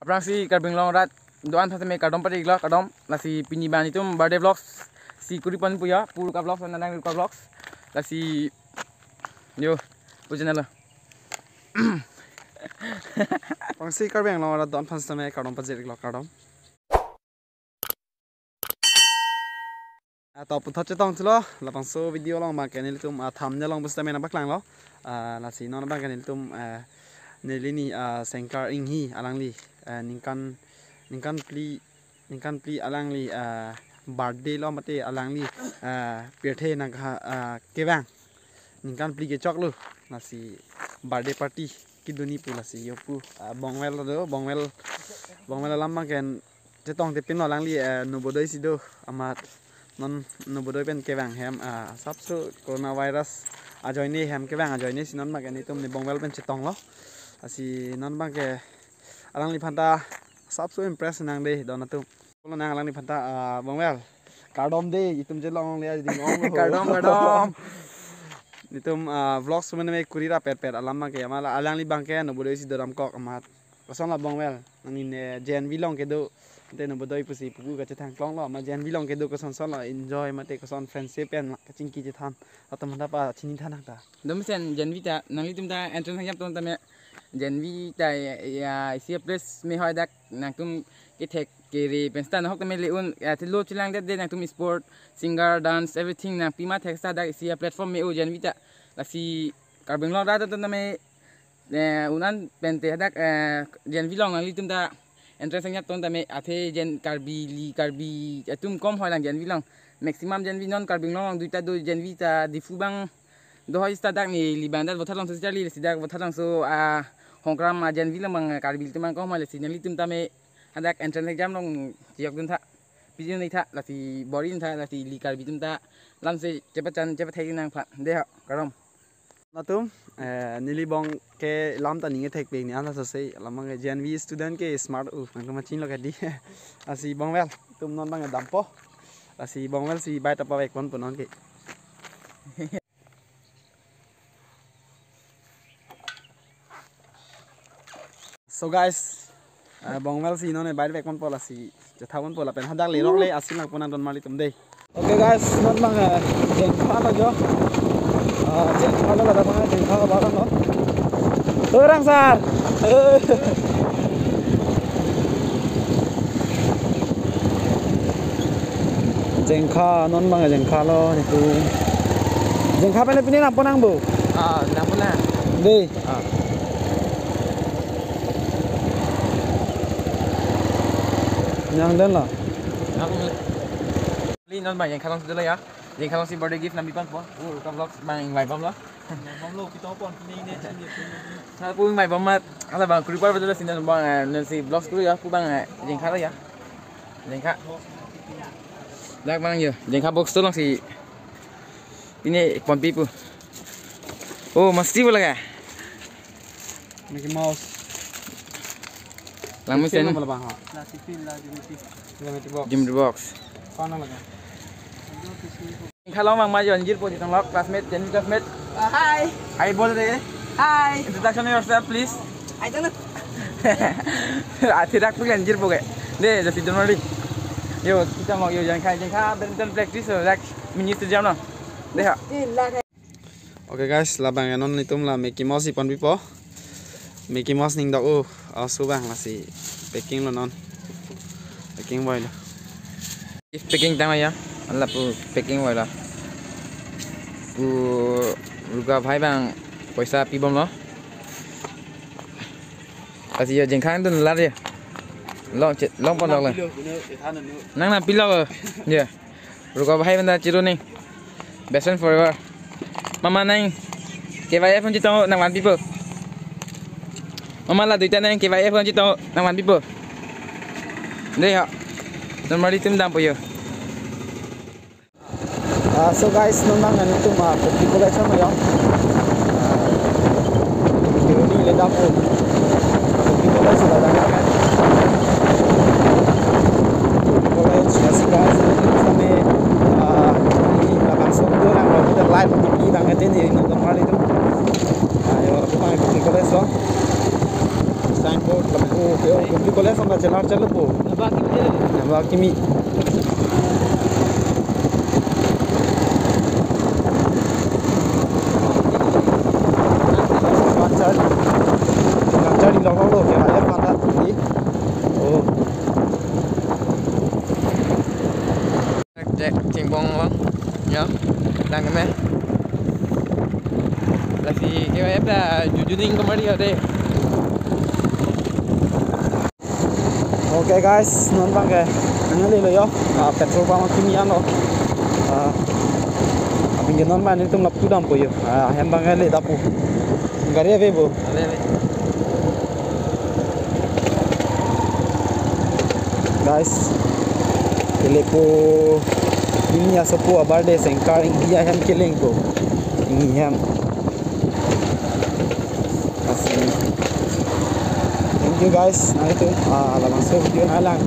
Aprang si karbing long rat doan thase me kardom pati iglo kardom lasi pini bani tum birthday vlogs si kuripan puya puruka vlogs nanang ruka vlogs lasi yo channel lo Pangsi karbing long rat doan thase me kardom pati iglo kardom atau pun thot cetong tulo lapang so video long bang kenil tum thumbnail long busta me nampak lang lo lasi non bang kenil tum nelini sengkar inghi alangli ningkan pli alangli birthday lo mate alangli pethe na kebang ningkan pli ke chok lo nasi birthday party kiduni pu nasi yopu bongwel lama ken cetong tepin lo alangli nubodoi sido amat non nubodoi pen kebang hem sabsu coronavirus ajoini hem kebang ajoini sinon magen itum ni bongwel pen cetong lo asi non bang ke alangli phanta sabsu impress nang de donatum lo nang alangli phanta bongwel kardom de itum je long le ding ong kardom itum vlogs mene me kurira pet alama ke amala alangli bang ke nubodoi si doram kok amat koson la bongwel nangin jen vilong ke do te nubodoi pusi pugu ka cethang klong lo ma jen vilong ke do koson son lo enjoy mate koson friendship pen kaching ki chethan atam handa pa chini thanak ta domisen janvita nangli tum ta entrance yap ton ta me janvita ya isia place me hoy dak nang tum ke thek ke re pensta na hok ta me leun thilo chilang de nang tum sport singer dance everything nang pima thek sta dak isia platform me o janvita lasi karbing lo da ta me unan pente dak janvilong nangli tum ta entrance yap ton ta me athe jen karbi tum kom hoy lang janvilong maximum janvi non karbing long duita do janvita difubang do hoy sta dak ni libanda bothalong so chali sidak bothalong so hongkram janvi lang mang karbil tum kom hoy le sinali tum ta me adak entrance exam long jiok dun tha pijun nei tha lati borin tha lati li karbi tum ta lam se chepat thai nang pha de ha karom natum nili bong ke lam ta ninge thek pek ni ana so sei lamang janvi student ke smart nang ma chin lo ka di asi bongwel tum non bang dampo asi bongwel si bai ta pa ek kon punon ke so guys bongwel si none bai ek kon pola si cethawon pola pen hadak le rok le asin lang punan don mali tum dei okay guys non bang jen kha lo jo jen kha lo da bang jen kha ba kan lo orang sar jengkha non bang jengkha lo itu jengkha pele pini napa nang bu nang puna de nyang den la li non bang yang khalong su ya yang khalong si birthday gift nambi pan po ka vlogs bang invite bom lo bom lo kita pon ni ne chan ni sa pu invite bom mat ala bang kuripar betul sin bang si vlogs ku ya pu bang yang khala ya yang kha dak bang yo yang kha box tu long si ini pon pi pu oh masti pula ka Mickey Mouse lang mo sen bang ha si pin la Jimmy box kana laga kalau mang maju anjir po ditang lock classmate Jenny classmate Hi. hi bol de Hi. introduction yourself please I don't know. tidak pun anjir po ke de jadi donori yo kita mau yo jangan kha badminton practice like minit jam no de ha okay guys labang anon nitum la Mickey Mouse ipon pipo Mickey Mouse ning dak asu bang masih packing lo non packing boy lo packing tama ya Allah pu packing wala pu ruga bhai bang paisa pi bom lo kasi yo jengkhang dun la dia long pon dog la nang na pilo ya ruga bhai banda chiru ni best friend forever mama nang ke vai phone chito nang wan people mama la duita nang ke vai phone chito nang wan people dei ha don mari tim dam po yo so guys non bang itu mah kopi collection mo yo ini le dam kopi collection la dam kan college yes guys kami ini belakang sondo nang lo kita live di bang ini non mari itu ayo kita kopi collection signboard lampu kopi boleh sampai celar celup po. Nabak kimi. Lancar di lokal lo kayak ayam pantat ini. Oh. Cek cimbong bang, ya, dan kemana? Lasi kaya dah jujuring kemari ada. Okay guys, non bang ke. Angeli lo yo. Petrol pump kimian lo. Abang non man itu lap tu dam po yo. Hem bang le dapu. Gari ave bo. Guys, ele po ini ya sepu abade sengkar India hem killing po. Ini hem. Thank you guys. Nah itu langsung video nalang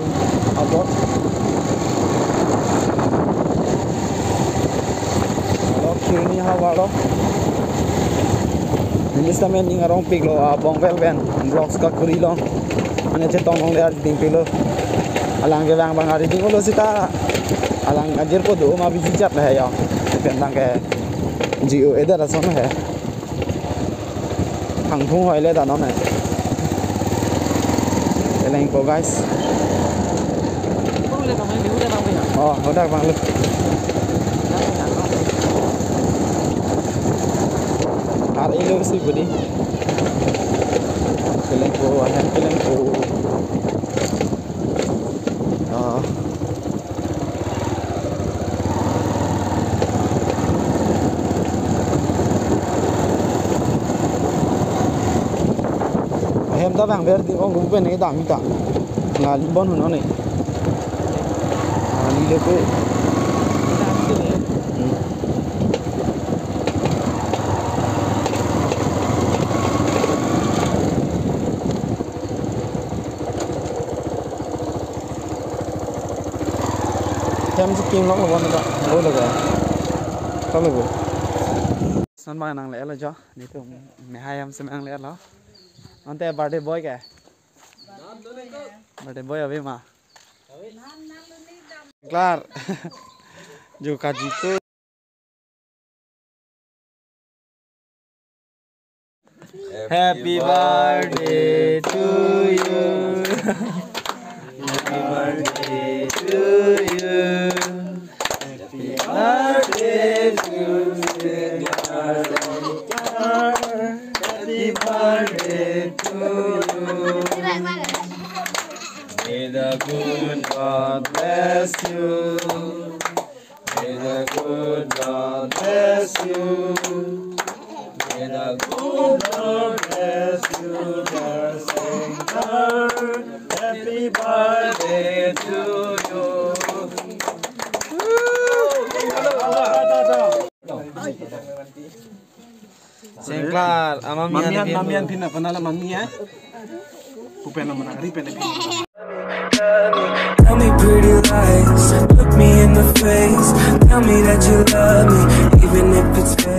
upload. Kalau kini hawa lo. Ini sama ni ngarong pig lo bongvel ben vlogs ka kuri lo. Ane cetong long le ding pilo. Alang ke bang bang hari ding lo sita. Alang ajar po do ma bisi chat lah ya. Tentang ke Gio eda rason hai. Hang phung hoi le da no na. Lain po guys. Oh, udah bang lu. Hari ini sih budi. Lain po, ada lain po. Oh. Em ta bang ber di ong gu pen ni ta mi ta ngali bon no ni ali le ko em skin lo bon ta lo lo ga ta lo san ba nang le la jo ni tu me hai em sem ang le lo Ante birthday boy ke? Birthday boy अभी माँ. Kelar. जो काजी को. Happy birthday to you. Happy birthday to you. Happy birthday to you. Happy birthday to you. May the good God bless you. May the good God bless you. May the good Lord bless you, dear Savior. Happy birthday to you. Sengklar, mamian pina panala mamia. Pupena manari pena. Tell me pretty lies, look me in the face. Tell me that you love me, even if it's fake.